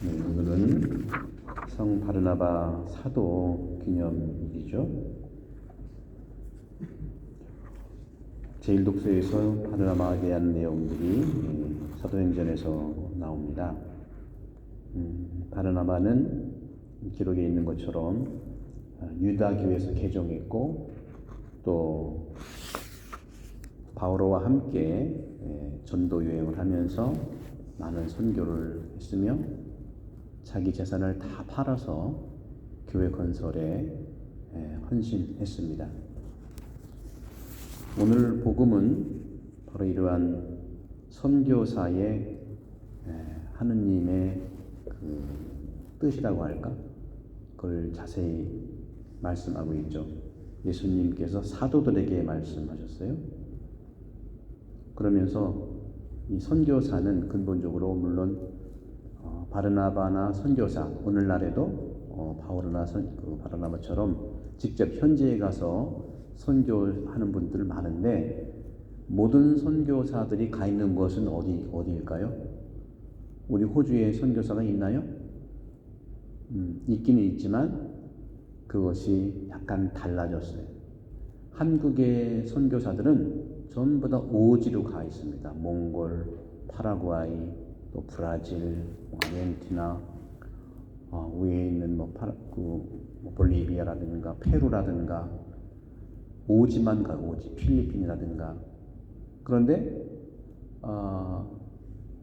네, 오늘은 성 바르나바 사도 기념일이죠. 제1독서에서 바르나바에 대한 내용들이 사도행전에서 나옵니다. 바르나바는 기록에 있는 것처럼 유다교에서 개종했고 또 바오로와 함께 전도 여행을 하면서 많은 선교를 했으며 자기 재산을 다 팔아서 교회 건설에 헌신했습니다. 오늘 복음은 바로 이러한 선교사의 하느님의 그 뜻이라고 할까? 그걸 자세히 말씀하고 있죠. 예수님께서 사도들에게 말씀하셨어요. 그러면서 이 선교사는 근본적으로 물론 바르나바나 선교사, 오늘날에도 바오로나 바르나바처럼 직접 현지에 가서 선교하는 분들 많은데, 모든 선교사들이 가 있는 곳은 어디일까요? 우리 호주에 선교사가 있나요? 있기는 있지만 그것이 약간 달라졌어요. 한국의 선교사들은 전부 다 오지로 가 있습니다. 몽골, 파라과이, 또 브라질, 아르헨티나, 위에 있는 볼리비아라든가 페루라든가 오지만 가고, 오지, 필리핀이라든가. 그런데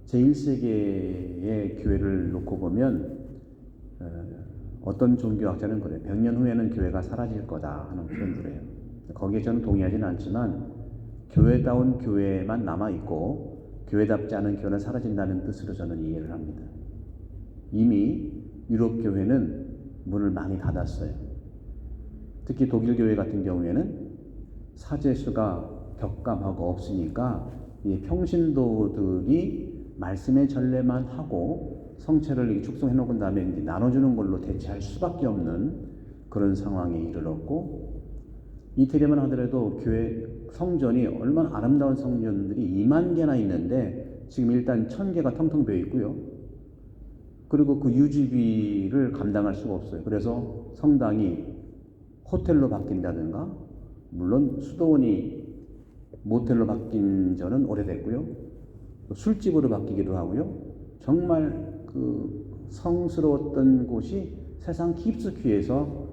제1세계의 교회를 놓고 보면 어떤 종교학자는 그래요. 100년 후에는 교회가 사라질 거다 하는 표현을 해요. 거기에 저는 동의하지는 않지만, 교회다운 교회만 남아있고 교회답지 않은 교회는 사라진다는 뜻으로 저는 이해를 합니다. 이미 유럽 교회는 문을 많이 닫았어요. 특히 독일 교회 같은 경우에는 사제수가 격감하고 없으니까 이 평신도들이 말씀의 전례만 하고 성체를 축성해 놓은 다음에 이제 나눠주는 걸로 대체할 수밖에 없는 그런 상황에 이르렀고, 이태리만 하더라도 교회 성전이 얼마나 아름다운 성전들이 2만 개나 있는데 지금 일단 1000개가 텅텅 비어 있고요. 그리고 그 유지비를 감당할 수가 없어요. 그래서 성당이 호텔로 바뀐다든가, 물론 수도원이 모텔로 바뀐 저는 오래됐고요. 술집으로 바뀌기도 하고요. 정말 그 성스러웠던 곳이 세상 깊숙이에서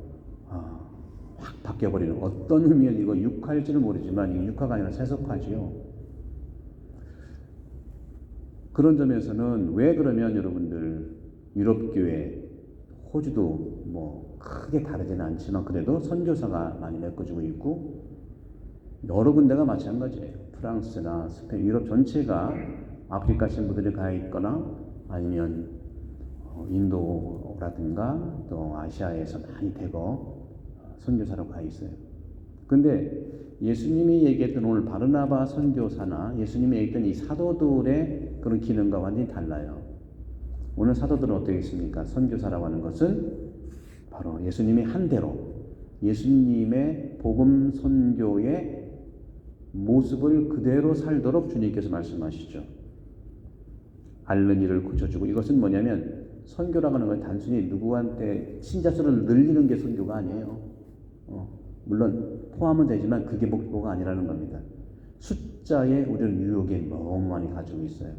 확 바뀌어버리는, 어떤 의미는 이거 육화일지는 모르지만 이게 육화가 아니라 세속화지요. 그런 점에서는 왜 그러면 여러분들 유럽교회, 호주도 뭐 크게 다르지는 않지만 그래도 선교사가 많이 메꿔주고 있고, 여러 군데가 마찬가지예요. 프랑스나 스페인, 유럽 전체가 아프리카 신부들이 가 있거나 아니면 인도라든가 또 아시아에서 많이 대거 선교사로 가 있어요. 근데 예수님이 얘기했던 오늘 바르나바 선교사나 예수님이 얘기했던 이 사도들의 그런 기능과 완전히 달라요. 오늘 사도들은 어떻게 있습니까? 선교사라고 하는 것은 바로 예수님이 한 대로 예수님의 복음 선교의 모습을 그대로 살도록 주님께서 말씀하시죠. 앓는 이를 고쳐주고, 이것은 뭐냐면 선교라고 하는 건 단순히 누구한테 신자 수를 늘리는 게 선교가 아니에요. 물론 포함은 되지만 그게 목표가 아니라는 겁니다. 숫자에 우리는 유혹에 너무 많이 가지고 있어요.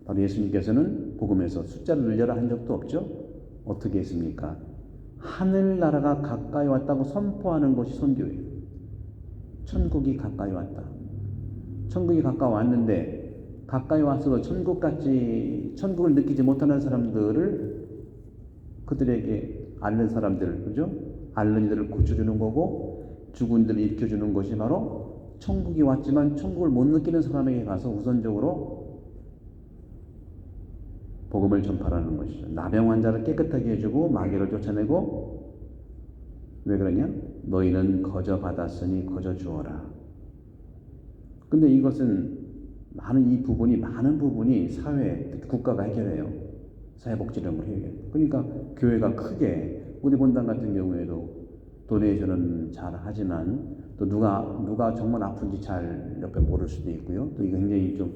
바로 예수님께서는 복음에서 숫자를 늘려라 한 적도 없죠. 어떻게 했습니까? 하늘나라가 가까이 왔다고 선포하는 것이 선교예요. 천국이 가까이 왔다. 천국이 가까이 왔는데 가까이 와서 천국을 느끼지 못하는 사람들을, 그들에게 앓는 사람들, 그죠? 앓는 이들을 고쳐주는 거고, 죽은 이들을 일으켜주는 것이 바로 천국이 왔지만 천국을 못 느끼는 사람에게 가서 우선적으로 복음을 전파하는 것이죠. 나병 환자를 깨끗하게 해주고 마귀를 쫓아내고, 왜 그러냐? 너희는 거저 받았으니 거저 주어라. 근데 이것은 많은 부분이 사회, 국가가 해결해요. 사회복지령을 해결해요. 그러니까 교회가 크게, 우리 본당 같은 경우에도 도네이션은 잘 하지만 또 누가 정말 아픈지 잘 옆에 모를 수도 있고요. 또 이거 굉장히 좀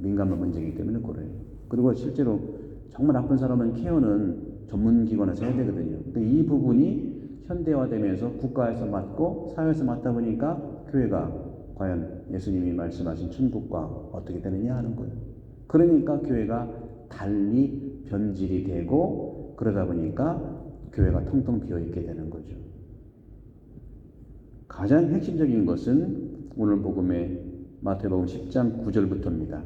민감한 문제이기 때문에 그래요. 그리고 실제로 정말 아픈 사람은 케어는 전문기관에서 해야 되거든요. 근데 이 부분이 현대화되면서 국가에서 맡고 사회에서 맡다 보니까 교회가 과연 예수님이 말씀하신 천국과 어떻게 되느냐 하는 거예요. 그러니까 교회가 달리 변질이 되고 그러다 보니까 교회가 텅텅 비어있게 되는 거죠. 가장 핵심적인 것은 오늘 복음의 마태복음 10장 9절부터입니다.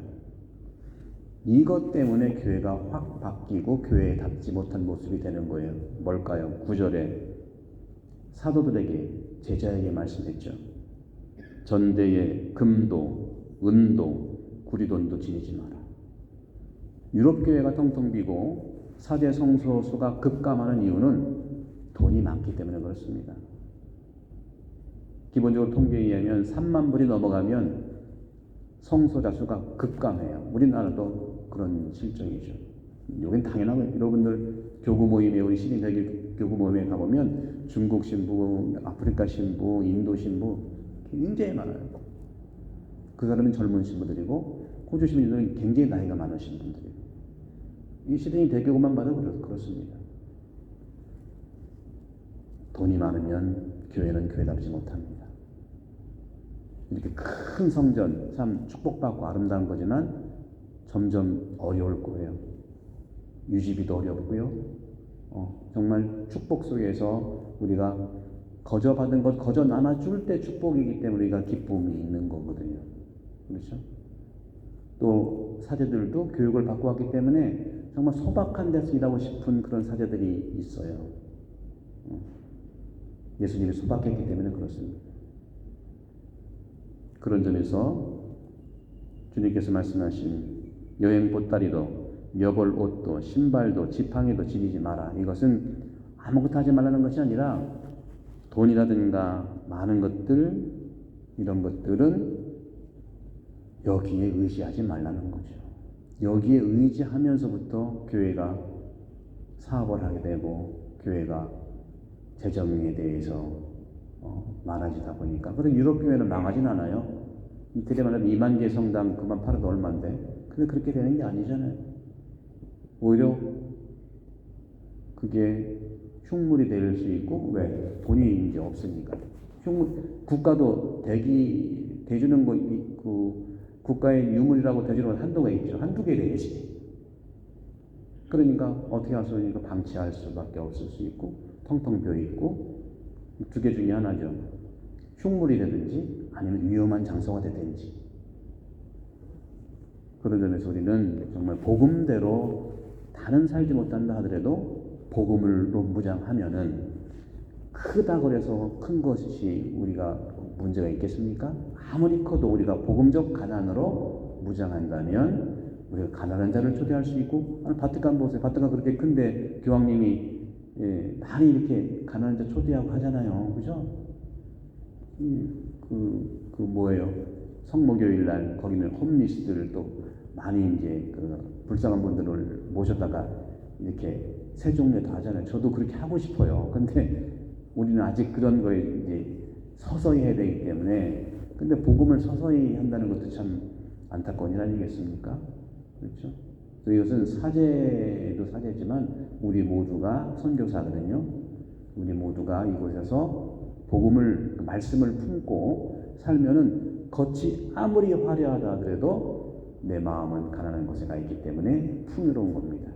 이것 때문에 교회가 확 바뀌고 교회에 닿지 못한 모습이 되는 거예요. 뭘까요? 9절에 사도들에게 제자에게 말씀했죠. 전대에 금도 은도 구리돈도 지니지 마라. 유럽 교회가 텅텅 비고 사대 성소 수가 급감하는 이유는 돈이 많기 때문에 그렇습니다. 기본적으로 통계에 의하면 3만 불이 넘어가면 성소자 수가 급감해요. 우리나라도 그런 실정이죠. 여긴 당연하고 여러분들 교구 모임에 우리 시민대교 교구 모임에 가보면 중국 신부, 아프리카 신부, 인도 신부 굉장히 많아요. 그 사람은 젊은 신부들이고 호주 시민들은 굉장히 나이가 많으신 분들이고 이 시드니 대교구만 봐도 그렇습니다. 돈이 많으면 교회는 교회답지 못합니다. 이렇게 큰 성전 참 축복받고 아름다운 거지만 점점 어려울 거예요. 유지비도 어렵고요. 정말 축복 속에서 우리가 거저 받은 것 거저 나눠줄 때 축복이기 때문에 우리가 기쁨이 있는 거거든요. 그렇죠? 또 사제들도 교육을 받고 왔기 때문에 정말 소박한 데서 일하고 싶은 그런 사제들이 있어요. 예수님이 소박했기 때문에 그렇습니다. 그런 점에서 주님께서 말씀하신 여행 보따리도 여벌 옷도 신발도 지팡이도 지니지 마라. 이것은 아무것도 하지 말라는 것이 아니라 돈이라든가 많은 것들 이런 것들은 여기에 의지하지 말라는 거죠. 여기에 의지하면서부터 교회가 사업을 하게 되고 교회가 재정에 대해서 많아지다 보니까 그리고 유럽 교회는 망하진 않아요. 이태리만 해도 2만 개 성당 그만 팔아도 얼마인데 근데 그렇게 되는 게 아니잖아요. 오히려 그게 흉물이 될 수 있고 왜? 돈이 이제 없으니까. 국가도 대주는 거, 국가의 유물이라고 대주는 건 한도가 있죠. 한두 개 돼야지. 그러니까 어떻게 할 수 있으니까 방치할 수밖에 없을 수 있고 텅텅 비어 있고 두 개 중에 하나죠. 흉물이 되든지 아니면 위험한 장소가 되든지. 그런 점에서 우리는 정말 복음대로 다른 살지 못한다 하더라도 복음으로 무장하면은 크다 그래서 큰 것이 우리가 문제가 있겠습니까? 아무리 커도 우리가 복음적 가난으로 무장한다면 우리가 가난한 자를 초대할 수 있고 바티칸 보세요. 바티칸 그렇게 큰데 교황님이 많이 이렇게 가난한 자 초대하고 하잖아요. 그죠? 뭐예요? 성모교일 날 거기는 홈리스들을 또 많이 이제 불쌍한 분들을 모셔다가 이렇게 세 종류 다 하잖아요. 저도 그렇게 하고 싶어요. 근데 우리는 아직 그런 거에 이제 서서히 해야 되기 때문에 근데 복음을 서서히 한다는 것도 참 안타까운 일 아니겠습니까? 그렇죠? 이것은 사제도 사제지만 우리 모두가 선교사거든요. 우리 모두가 이곳에서 복음을 말씀을 품고 살면은 겉이 아무리 화려하다 하더라도 내 마음은 가난한 곳에 가 있기 때문에 풍요로운 겁니다.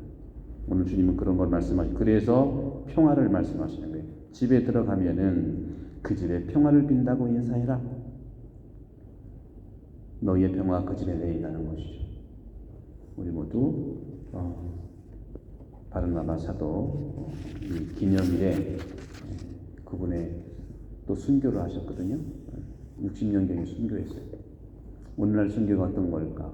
오늘 주님은 그런 걸 말씀하시고 그래서 평화를 말씀하시는 거예요. 집에 들어가면은 그 집에 평화를 빈다고 인사해라. 너희의 평화가 그 집에 내린다는 것이죠. 우리 모두 바르나바 사도 이 기념일에 그분의 또 순교를 하셨거든요. 60년경에 순교했어요. 오늘날 순교가 어떤 걸까?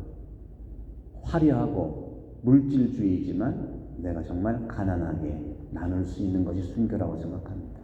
화려하고 물질주의지만 내가 정말 가난하게 나눌 수 있는 것이 순교라고 생각합니다.